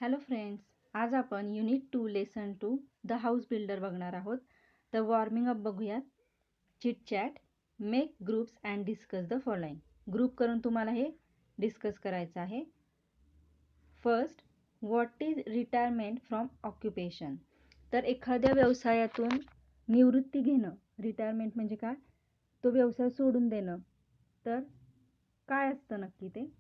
Hello friends, आज आपण unit 2 lesson 2 the house builder बघणार आहोत. तर वॉर्मिंग अप बघूयात. Chit chat, make groups and discuss the following. Group करून तुम्हाला हे डिस्कस करायचं आहे. First, what is retirement from occupation. तर एखाद्या व्यवसायातून निवृत्ती घेणं, रिटायरमेंट म्हणजे काय, तो व्यवसाय सोडून देणं. तर काय असतं नक्की ते.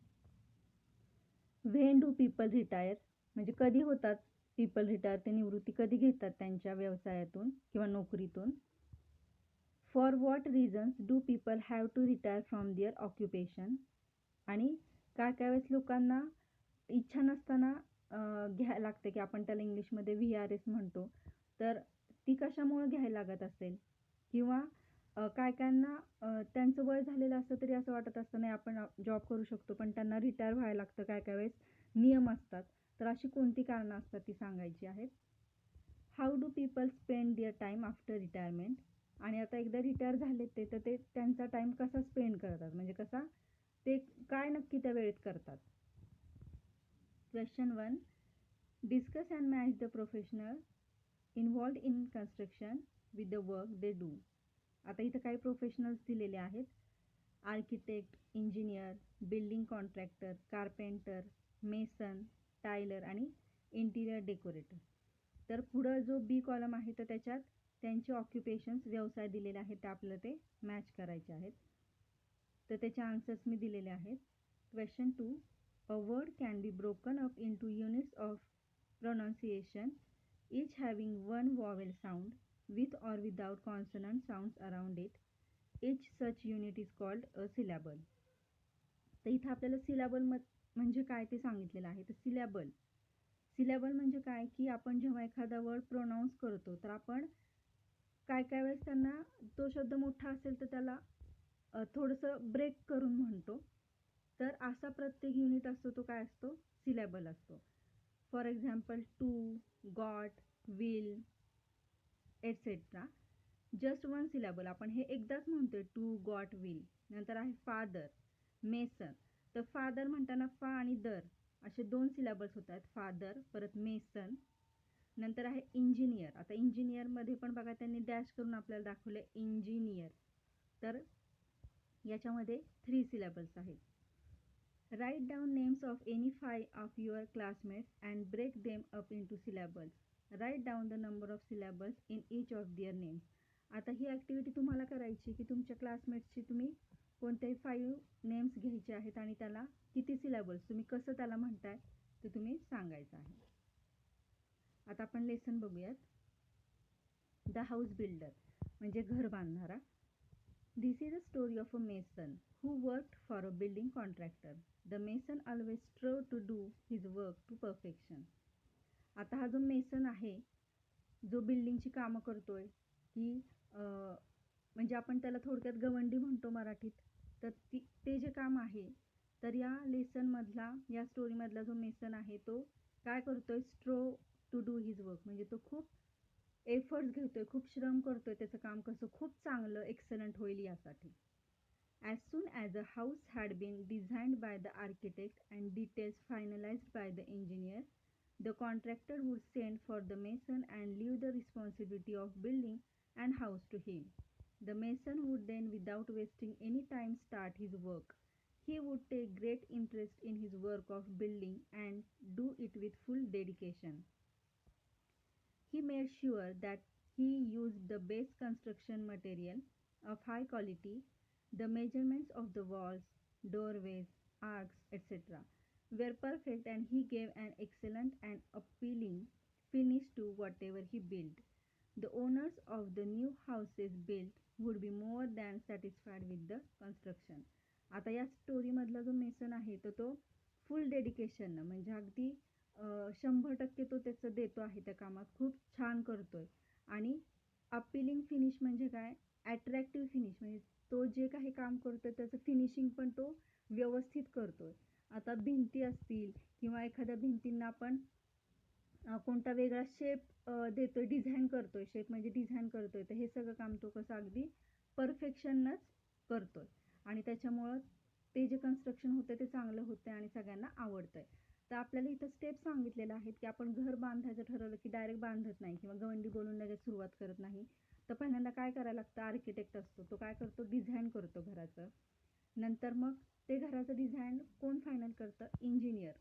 व्हेन डू पीपल रिटायर, म्हणजे कधी होतात पीपल रिटायर, ते निवृत्ती कधी घेतात त्यांच्या व्यवसायातून किंवा नोकरीतून. For what reasons do people have to retire from their occupation. आणि काय काय वेळेस लोकांना इच्छा नसताना घ्यायला लागते, की आपण त्याला इंग्लिशमध्ये VRS म्हणतो. तर ती कशामुळे घ्यायला लागत असेल, किंवा काय कायांना त्यांचं वय झालेलं असतं तरी असं वाटत असतं नाही आपण जॉब करू शकतो, पण त्यांना रिटायर व्हायला लागतं, काय काय वेळेस नियम असतात. तर अशी कोणती कारणं असतात ती सांगायची आहेत. How do people spend their time after retirement. आणि आता एकदा रिटायर झाले तर ते त्यांचा टाईम कसा स्पेंड करतात, म्हणजे कसा ते काय नक्की त्या वेळेत करतात. Question 1, discuss and match the professional involved in construction with the work they do. आता इथं काही प्रोफेशनल्स दिलेले आहेत. Architect, engineer, building contractor, carpenter, mason, Taylor आणि इंटिरियर डेकोरेटर. तर पुढं जो बी कॉलम आहे तर त्याच्यात त्यांचे ऑक्युपेशन्स, व्यवसाय दिलेले आहेत, ते आपल्याला ते मॅच करायचे आहेत. तर त्याचे आन्सर्स मी दिलेले आहेत. Question 2, a word can be broken up into units of pronunciation each having one vowel sound with or without consonant sounds around it. Each such unit is called a syllable. तर इथं आपल्याला syllable म्हणजे काय ते सांगितलेलं आहे. तर syllable म्हणजे काय, की आपण जेव्हा एखादा वर्ड प्रोनाऊन्स करतो तर आपण काय काय वेळेस त्यांना तो शब्द मोठा असेल तर त्याला थोडंसं ब्रेक करून म्हणतो. तर असा प्रत्येक युनिट असतो तो काय असतो, सिलॅबल असतो. For example to, got, will etcetera. Just one syllable, आपण हे एकदाच म्हणतोय, टू, गॉट, विल. नंतर आहे फादर, मेसन. तर फादर म्हणताना फा आणि दर असे 2 सिलॅबल्स होतात, फादर परत मेसन. नंतर आहे इंजिनियर. आता इंजिनियरमध्ये पण बघा त्यांनी डॅश करून आपल्याला दाखवलं इंजिनियर. तर याच्यामध्ये 3 सिलॅबल्स आहेत. Write down names of any 5 of your classmates and break them up into syllables. Write down the number of syllables in each of their names. आता ही ॲक्टिव्हिटी तुम्हाला करायची, की तुमच्या क्लासमेट्सची तुम्ही कोणत्याही 5 नेम्स घ्यायचे आहेत आणि त्याला किती सिलॅबल्स, तुम्ही कसं त्याला म्हणताय ते तुम्ही सांगायचं आहे. आता आपण लेसन बघूयात. द हाऊस बिल्डर म्हणजे घर बांधणारा. This is a story of a mason who worked for a building contractor. The mason always strove to do his work to perfection. आता हा जो मेसन आहे, जो बिल्डिंगची कामं करतोय, की म्हणजे आपण त्याला थोडक्यात गवंडी म्हणतो मराठीत. तर ते जे काम आहे, तर या लेसनमधला, या स्टोरीमधला जो मेसन आहे तो काय करतोय, strove to do his work, म्हणजे तो खूप एफर्ट्स घेतोय, खूप श्रम करतोय, त्याचं काम कसं खूप चांगलं एक्सलंट होईल यासाठी. As soon as the house had been designed by the architect and details finalized by the engineer, the contractor would send for the mason and leave the responsibility of building and house to him. The mason would then, without wasting any time, start his work. He would take great interest in his work of building and do it with full dedication. He made sure that he used the best construction material of high quality. The measurements of the walls, doorways, arcs, etc. were perfect, and he gave an excellent and appealing finish to whatever he built. The owners of the new houses built would be more than satisfied with the construction. आता या स्टोरीमधला जो mason आहे तो फुल dedication, म्हणजे अगदी 100% तो त्याचं देतो आहे त्या कामात, खूप छान करतोय. आणि अपिलिंग फिनिश म्हणजे काय, अट्रॅक्टिव्ह फिनिश, म्हणजे तो जे काही काम करतोय त्याचं फिनिशिंग पण तो व्यवस्थित करतोय. आता भिंती असतील किंवा एखाद्या भिंतींना आपण कोणता वेगळा शेप देतोय, डिझाईन करतोय, शेप म्हणजे डिझाईन करतोय, तर हे सगळं काम तो कसं अगदी परफेक्शनच करतोय. आणि त्याच्यामुळं ते जे कन्स्ट्रक्शन होतं ते चांगलं होतं आणि सगळ्यांना आवडतंय. तर आपल्याला इथं स्टेप सांगितलेल्या आहेत की आपण घर बांधायचं ठरवलं की डायरेक्ट बांधत नाही किंवा गवंडी बोलून लगेच सुरुवात करत नाही. तर पहिल्यांदा काय करायला लागतं, आर्किटेक्ट असतो तो काय करतो, डिझाईन करतो घराचं. नंतर मग ते घराचं डिझाईन कोण फायनल करतं, इंजिनियर.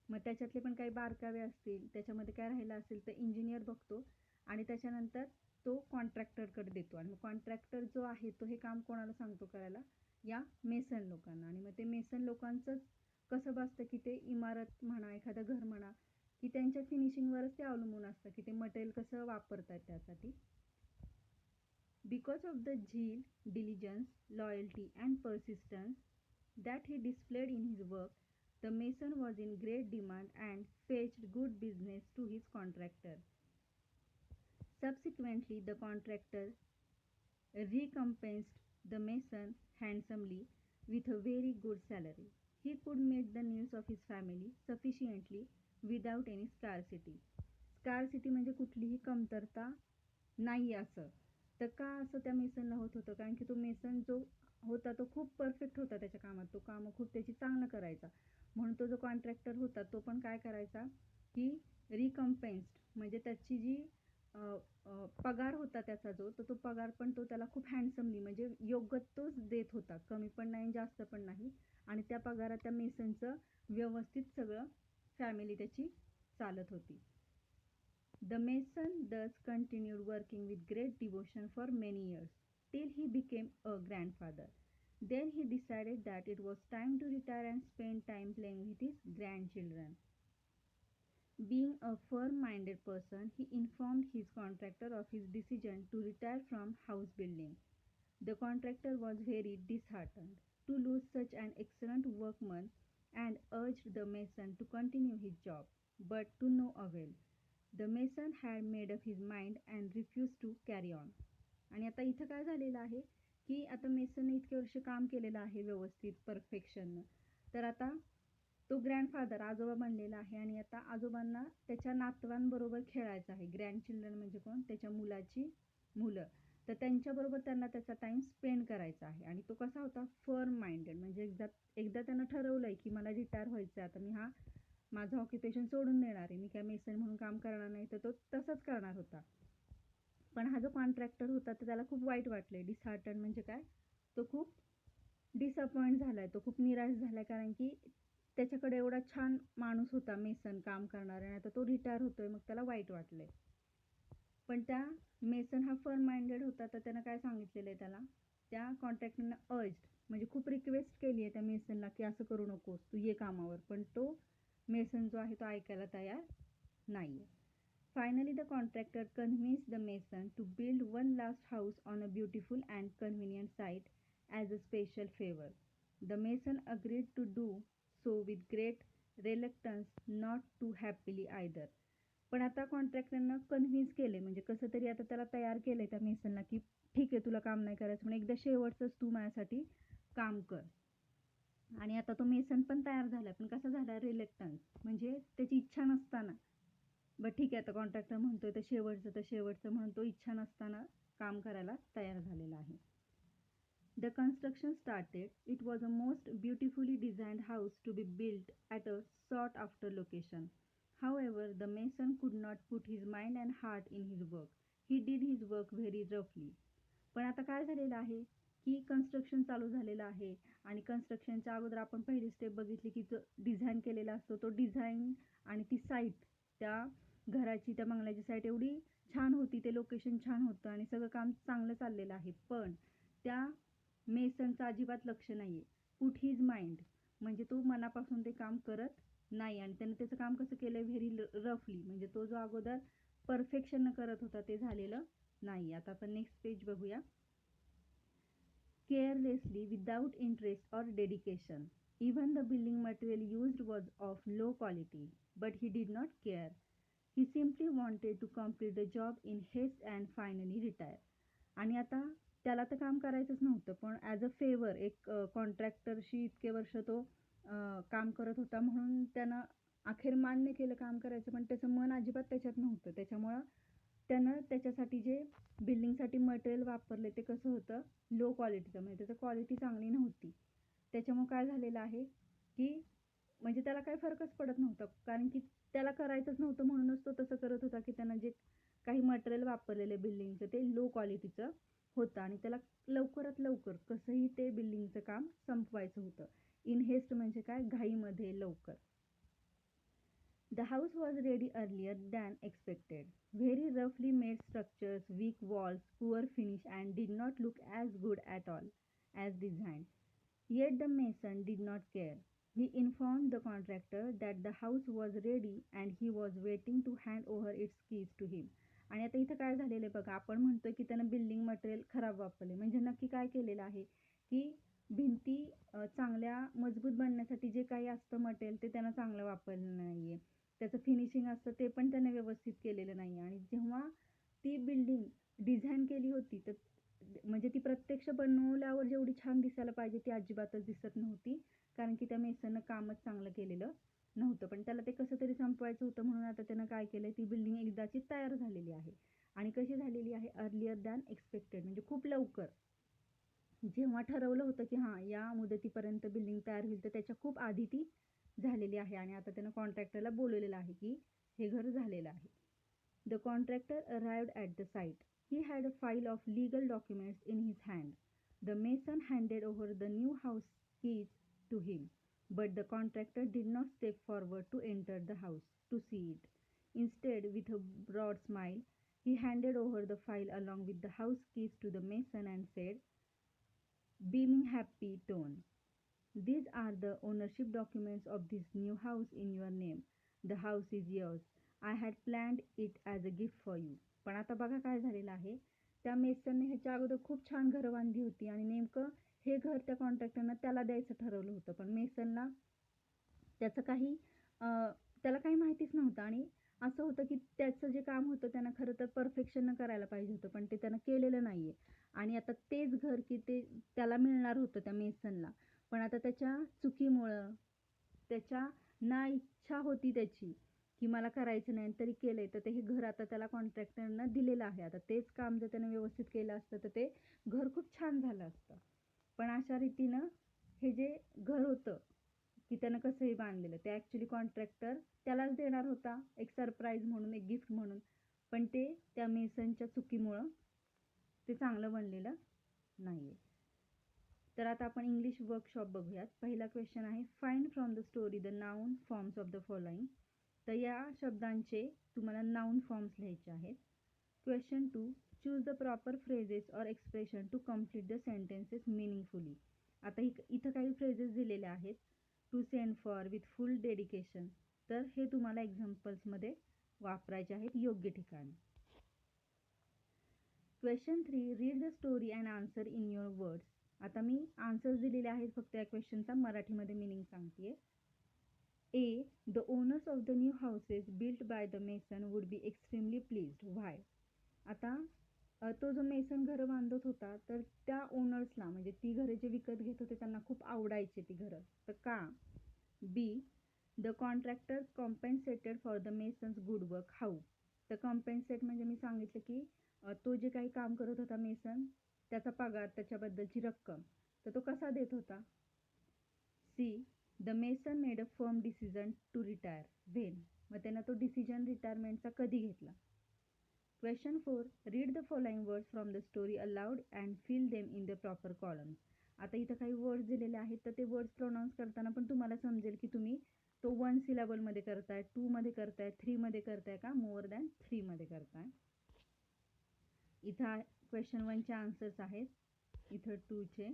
मग त्याच्यातले पण काही बारकावे असतील, त्याच्यामध्ये काय राहिलं असेल तर इंजिनियर बघतो आणि त्याच्यानंतर तो कॉन्ट्रॅक्टरकडे देतो. आणि मग कॉन्ट्रॅक्टर जो आहे तो हे काम कोणाला सांगतो करायला, या मेसन लोकांना. आणि मग ते मेसन लोकांचं कसं बसतं की ते इमारत म्हणा, एखादं घर म्हणा, की त्यांच्या फिनिशिंगवरच ते अवलंबून असतं की ते मटेरियल कसं वापरतात त्यासाठी. Because of the zeal, diligence, loyalty, and persistence that he displayed in his work, the mason was in great demand and fetched good business to his contractor. Subsequently, the contractor recompensed the mason handsomely with a very good salary. He could meet the needs of his family sufficiently without any scarcity. Scarcity म्हणजे कुठलीही कमतरता नाही असं. तर का असं त्या मेसनला होत होतं, कारण की तो मेसन जो होता तो खूप परफेक्ट होता त्याच्या कामात, तो कामं खूप त्याची चांगलं करायचा. म्हणून तो जो कॉन्ट्रॅक्टर होता तो पण काय करायचा की रिकम्पेन्स्ड म्हणजे त्याची जी पगार होता त्याचा जो, तर तो पगार पण तो त्याला खूप हँडसमली म्हणजे योग्य तोच देत होता, कमी पण नाही जास्त पण नाही. आणि त्या पगारात त्या मेसनचं व्यवस्थित सगळं फॅमिली त्याची चालत होती. The mason thus continued working with great devotion for many years, till he became a grandfather. Then he decided that it was time to retire and spend time playing with his grandchildren. Being a firm-minded person, he informed his contractor of his decision to retire from house building. The contractor was very disheartened to lose such an excellent workman and urged the mason to continue his job, but to no avail. The mason had made up his mind and refused to carry on. आणि आता इथं काय झालेलं आहे की आता मेसनने इतके वर्ष काम केलेलं आहे व्यवस्थित परफेक्शननं. तर आता तो ग्रँडफादर आजोबा बनलेला आहे आणि आता आजोबांना त्याच्या नातवांबरोबर खेळायचं आहे. ग्रँडचिल्ड्रन म्हणजे कोण, त्याच्या मुलाची मुलं. तर त्यांच्याबरोबर त्यांना त्याचा टाइम स्पेंड करायचा आहे. आणि तो कसा होता, फर्म माइंडेड म्हणजे एकदा त्यानं ठरवलंय की मला रिटायर व्हायचं, आता मी माझं ऑक्युपेशन सोडून देणार आहे, मी काय मेसन म्हणून काम करणार नाही. तर तो तसंच करणार होता. पण हा जो कॉन्ट्रॅक्टर होता तर त्याला खूप वाईट वाटलंय. डिसहार्टन म्हणजे काय, तो खूप डिसअपॉइंट झालाय, तो खूप निराश झालाय, कारण की त्याच्याकडे एवढा छान माणूस होता मेसन काम करणारा आणि आता तो रिटायर होतोय, मग त्याला वाईट वाटलंय. पण त्या मेसन हा फर्म माइंडेड होता, तर त्यानं काय सांगितलेलं आहे त्याला, त्या कॉन्ट्रॅक्टरनं अर्ज्ड म्हणजे खूप रिक्वेस्ट केली आहे त्या मेसनला की असं करू नकोस, तू ये कामावर. पण तो मेसन जो आहे तो ऐकायला तयार नाही. Finally, the contractor convinced the mason to build one last house on a beautiful and convenient site as a special favor. The mason agreed to do so with great reluctance, not too happily either. पण आता कॉन्ट्रॅक्टरनं convince केले म्हणजे कसं तरी आता त्याला तयार केलंय त्या मेसनला की ठीक आहे तुला काम नाही करायचं, पण एकदा शेवटचंच तू माझ्यासाठी काम कर. आणि आता तो मेसन पण तयार झाला, पण कसा झाला, रिलेक्टन्स म्हणजे त्याची इच्छा नसताना. बट ठीक आहे, आता कॉन्ट्रॅक्टर म्हणतोय तर शेवटचं म्हणून तो इच्छा नसताना काम करायला तयार झालेला आहे. The construction started. It was a most beautifully designed house to be built at a sought after location. However, the mason could not put his mind and heart in his work. He did his work very roughly. पण आता काय झालेलं आहे की construction चालू झालेलं आहे आणि कन्स्ट्रक्शनच्या अगोदर आपण पहिली स्टेप बघितली की जो डिझाईन केलेला असतो तो डिझाईन आणि ती साईट, त्या घराची त्या बंगल्याची साईट एवढी छान होती, ते लोकेशन छान होतं आणि सगळं काम चांगलं चाललेलं आहे. पण त्या मेसनचं अजिबात लक्ष नाही आहे. पुट हिज माइंड म्हणजे तो मनापासून ते काम करत नाही आणि त्याने त्याचं काम कसं केलं आहे, व्हेरी रफली म्हणजे तो जो अगोदर परफेक्शन करत होता ते झालेलं नाही. आता आपण नेक्स्ट पेज बघूया. Carelessly, without interest or dedication. Even the building material used was of low quality, but he did not care. He simply wanted to complete the job in haste and finally retire. आणि आता त्याला तर काम करायचंच नव्हतं, पण as a favour एक कॉन्ट्रॅक्टरशी इतके वर्ष तो काम करत होता म्हणून त्यानं अखेर मान्य केलं काम करायचं, पण त्याचं मन अजिबात त्याच्यात नव्हतं. त्याच्यामुळं त्यानं त्याच्यासाठी जे बिल्डिंगसाठी मटेरियल वापरले ते कसं होतं, लो क्वालिटीचं म्हणजे त्याचं क्वालिटी चांगली नव्हती. त्याच्यामुळं काय झालेलं आहे की म्हणजे त्याला काही फरकच पडत नव्हता, कारण की त्याला करायचंच नव्हतं म्हणूनच तो तसं करत होता, की त्यानं जे काही मटेरियल वापरलेले बिल्डिंगचं ते लो क्वालिटीचं होतं आणि त्याला लवकरात लवकर कसंही ते बिल्डिंगचं काम संपवायचं होतं. इन हेस्ट म्हणजे काय, घाईमध्ये लवकर. The house was ready earlier than expected. Very roughly made structures, weak walls, poor finish, and did not look as good at all as designed. Yet the mason did not care. He informed the contractor that the house was ready and he was waiting to hand over its keys to him. आणि आता इथं काय झालेलं आहे बघा, आपण म्हणतोय की त्यानं बिल्डिंग मटेरियल खराब वापरले, म्हणजे नक्की काय केलेलं आहे की भिंती चांगल्या मजबूत बनण्यासाठी जे काही असतं मटेरियल ते त्यानं चांगलं वापरलं नाहीये. त्याचं फिनिशिंग असतं ते पण त्याने व्यवस्थित केलेलं नाही. आणि जेव्हा ती बिल्डिंग डिझाईन केली होती तर म्हणजे ती प्रत्यक्ष बनवल्यावर जेवढी छान दिसायला पाहिजे ती अजिबातच दिसत नव्हती, कारण की त्या मेसननं कामच चांगलं केलेलं नव्हतं. पण त्याला ते कसं तरी संपवायचं होतं म्हणून आता त्यानं काय केलं, ती बिल्डिंग एकदाची तयार झालेली आहे. आणि कशी झालेली आहे, अर्लियर दॅन एक्सपेक्टेड, म्हणजे खूप लवकर. जेव्हा ठरवलं होतं की हां या मुदतीपर्यंत बिल्डिंग तयार होईल तर त्याच्या खूप आधी ती झालेली आहे. आणि आता त्यानं कॉन्ट्रॅक्टरला बोलवलेलं आहे की हे घर झालेलं आहे. The contractor arrived at the site. He had a file of legal documents in his hand. The mason handed over the new house keys to him, but the contractor did not step forward to enter the house to see it. Instead, with a broad smile, he handed over the file along with the house keys to the mason and said, beaming happy tone, "These are the ownership documents of this new house in your name. The house is yours. I had planned it as a gift for you." पण आता बघा काय झालेलं आहे, त्या मेसनने ह्याच्या अगोदर खूप छान घरं बांधली होती आणि नेमकं हे घर त्या कॉन्ट्रॅक्टरनं त्याला द्यायचं ठरवलं होतं. पण मेसनला त्याचं काही त्याला काही माहितीच नव्हतं आणि असं होतं की त्याचं जे काम होतं त्यानं खरं तर परफेक्शननं करायला पाहिजे होतं, पण ते त्यानं केलेलं नाही आहे. आणि आता तेच घर की ते त्याला मिळणार होतं त्या मेसनला, पण आता त्याच्या चुकीमुळं, त्याच्या ना इच्छा होती त्याची की मला करायचं नाही तरी केलंय, तर ते हे घर आता त्याला कॉन्ट्रॅक्टरनं दिलेलं आहे. आता तेच काम जर त्यानं व्यवस्थित केलं असतं तर ते घर खूप छान झालं असतं. पण अशा रीतीनं हे जे घर होतं की त्यानं कसंही बांधलेलं, ते ॲक्च्युली कॉन्ट्रॅक्टर त्यालाच देणार होता एक सरप्राईज म्हणून, एक गिफ्ट म्हणून, पण ते त्या मेसनच्या चुकीमुळं ते चांगलं बनलेलं नाही आहे. तर आता आपण इंग्लिश वर्कशॉप बघूयात. पहिला क्वेश्चन आहे, find from the story the noun forms of the following. तर या शब्दांचे तुम्हाला नाउन फॉर्म्स लिहायचे आहेत. Question 2, choose the proper phrases or expression to complete the sentences meaningfully. आता इथं काही फ्रेजेस दिलेले आहेत, to send for, with full dedication. तर हे तुम्हाला एक्झाम्पल्समध्ये वापरायचे आहेत योग्य ठिकाणी. Question 3, read the story and answer in your words. आता मी आन्सर्स दिलेले आहेत, फक्त या क्वेश्चनचा मराठीमध्ये मिनिंग सांगते. A. The owners of the new houses built by the mason would be extremely pleased. Why? आता तो जो मेसन घरं बांधत होता तर त्या ओनर्सला, म्हणजे ती घरं जे विकत घेत होते त्यांना खूप आवडायचे ती घरं, तर का? B. The contractors compensated for the mason's good work. How? तर कॉम्पेन्सेट म्हणजे मी सांगितलं की तो जे काही काम करत होता मेसन, त्याचा पगार, त्याच्याबद्दलची रक्कम, तर तो कसा देत होता? C. The mason made a firm decision to retire. When? मग त्यानं तो डिसिजन रिटायरमेंटचा कधी घेतला? Question 4, read the following words from the story aloud and fill them in the proper columns. आता इथं काही वर्ड्स दिलेले आहेत, तर ते वर्ड्स प्रोनाऊन्स करताना पण तुम्हाला समजेल की तुम्ही तो 1 सिलेबलमध्ये करताय, 2 मध्ये करताय, 3 मध्ये करताय का मोर दॅन 3 मध्ये करताय. इथं क्वेश्चन 1 चे आन्सर्स आहेत, इथं 2 चे,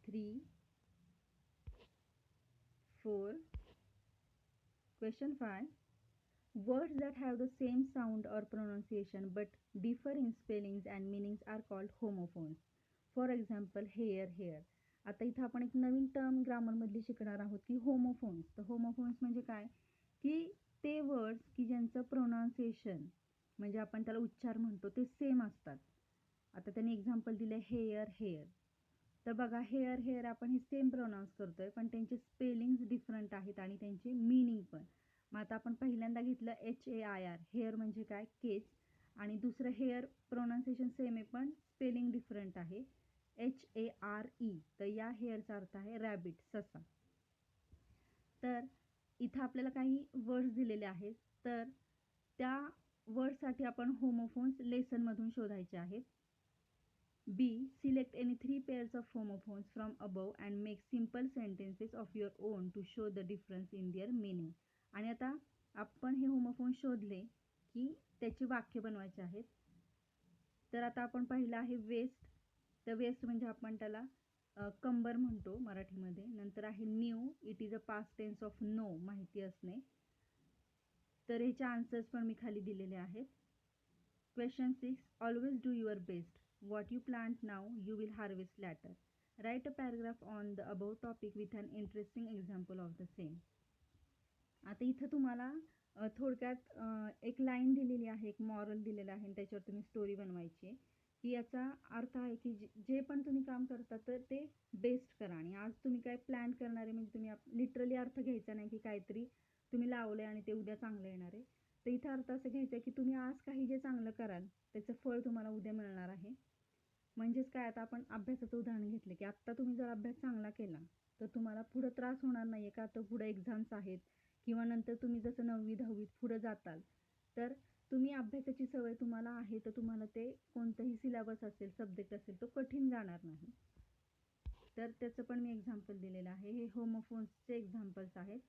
3, 4. Question 5, words that have the same sound or pronunciation but differ in spellings and meanings are called homophones. For example, here, here. आता इथं आपण एक नवीन टर्म ग्रामरमधली शिकणार आहोत की होमोफोन्स. तर होमोफोन्स म्हणजे काय, की ते वर्ड्स की ज्यांचं प्रोनाउन्सिएशन म्हणजे आपण त्याला उच्चार म्हणतो ते सेम असतात. आता त्यांनी एक्झाम्पल दिलं हेअर, हेअर. तर बघा हेअर, हेअर आपण हे सेम प्रोनाऊन्स करतोय, पण त्यांचे स्पेलिंग्स डिफरंट आहेत आणि त्यांचे मीनिंग पण. मग आता आपण पहिल्यांदा घेतलं HAIR, हेअर म्हणजे काय, केस, आणि दुसरं हेअर प्रोनाऊन्सिएशन सेम आहे पण स्पेलिंग डिफरंट आहे, HARE. तर या हेअरचा अर्थ आहे रॅबिट, ससा. तर इथं आपल्याला काही वर्ड्स दिलेले आहेत, तर त्या वर्डसाठी आपण होमोफोन्स लेसनमधून शोधायचे आहेत. B. Select any 3 pairs of homophones from above and make simple sentences of your own to show the difference in their meaning. आणि आता आपण हे होमोफोन शोधले की त्याची वाक्य बनवायचे आहेत. तर आता आपण पाहिलं आहे वेस्ट. तर वेस्ट म्हणजे आपण त्याला कंबर म्हणतो मराठीमध्ये. नंतर आहे knew, it is a past tense of know, माहिती असणे. तर ह्याचे आन्सर्स पण मी खाली दिलेले आहेत. Question 6. Always do your best. What you plant now, you will harvest later. Write a paragraph on the above topic with an interesting example of the same. आता इथं तुम्हाला थोडक्यात एक लाईन दिलेली आहे, एक मॉरल दिलेला आहे आणि त्याच्यावर तुम्ही स्टोरी बनवायची आहे. की याचा अर्थ आहे की जे पण तुम्ही काम करता तर ते बेस्ट करा. आणि आज तुम्ही काय प्लॅन करणार आहे म्हणजे तुम्ही लिटरली अर्थ घ्यायचा नाही की काहीतरी तुम्ही लावलंय आणि ते उद्या चांगलं येणार आहे. तर इथं अर्थ असं घ्यायचं की तुम्ही आज काही जे चांगलं कराल त्याचं फळ तुम्हाला उद्या मिळणार आहे. म्हणजेच काय, आता आपण अभ्यासाचं उदाहरण घेतलं की आत्ता तुम्ही जर अभ्यास चांगला केला तर तुम्हाला पुढं त्रास होणार नाही आहे. का तर पुढे एक्झाम्स आहेत किंवा नंतर तुम्ही जसं 9वी 10वीत पुढं जाताल तर तुम्ही अभ्यासाची सवय तुम्हाला आहे, तर तुम्हाला ते कोणतंही सिलेबस असेल, सब्जेक्ट असेल, तो कठीण जाणार नाही. तर त्याचं पण मी एक्झाम्पल दिलेलं आहे. हे होमोफोन्सचे एक्झाम्पल्स आहेत.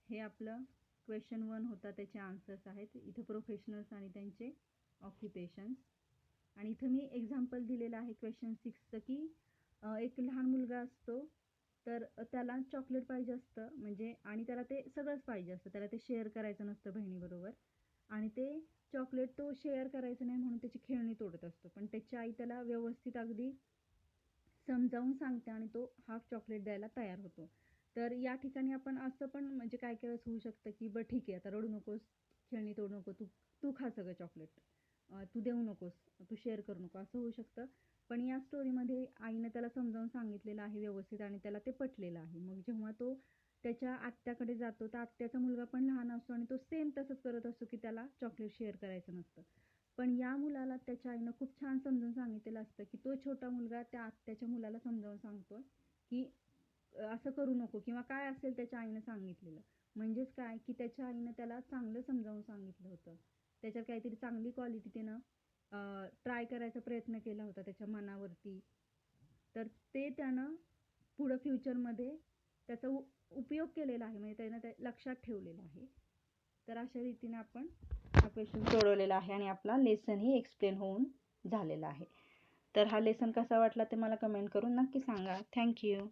हे आपलं क्वेश्चन 1 होता, त्याचे आन्सर्स आहेत. इथं प्रोफेशनल्स आणि त्यांचे ऑक्युपेशन्स. आणि इथं मी एक्झाम्पल दिलेलं आहे क्वेश्चन 6चं की एक लहान मुलगा असतो तर त्याला चॉकलेट पाहिजे असतं, म्हणजे आणि त्याला ते सगळंच पाहिजे असतं, त्याला ते शेअर करायचं नसतं बहिणीबरोबर. आणि ते चॉकलेट तो शेअर करायचं नाही म्हणून त्याची खेळणी तोडत असतो. पण त्याची आई त्याला व्यवस्थित अगदी समजावून सांगते आणि तो हाफ चॉकलेट द्यायला तयार होतो. तर या ठिकाणी आपण असं पण म्हणजे काय काय होऊ शकतं की बरं ठीक आहे, आता रडू नकोस, खेळणी तोडू नको, तू खा सगळं चॉकलेट, तू देऊ नकोस, तू शेअर करू नको, असं होऊ शकतं. पण या स्टोरीमध्ये आईनं त्याला समजावून सांगितलेलं आहे व्यवस्थित आणि त्याला ते पटलेलं आहे. मग जेव्हा तो त्याच्या आत्याकडे जातो तर आत्याचा मुलगा पण लहान असतो आणि तो सेम तसंच करत असतो की त्याला चॉकलेट शेअर करायचं नसतं. पण या मुलाला त्याच्या आईनं खूप छान समजून सांगितलेलं असतं की तो छोटा मुलगा त्या आत्याच्या मुलाला समजावून सांगतो की असं करू नको किंवा काय असेल त्याच्या आईनं सांगितलेलं. म्हणजेच काय की त्याच्या आईनं त्याला चांगलं समजावून सांगितलं होतं. त्याच्यात काहीतरी चांगली क्वालिटी त्यानं ट्राय करायचा प्रयत्न केला होता त्याच्या मनावरती. तर ते त्यानं पुढं फ्युचरमध्ये त्याचा उपयोग केलेला आहे, म्हणजे त्यानं ते लक्षात ठेवलेलं आहे. तर अशा रीतीने आपण हा क्वेश्चन सोडवलेला आहे आणि आपला लेसनही एक्सप्लेन होऊन झालेला आहे. तर हा लेसन कसा वाटला ते मला कमेंट करून नक्की सांगा. थँक्यू.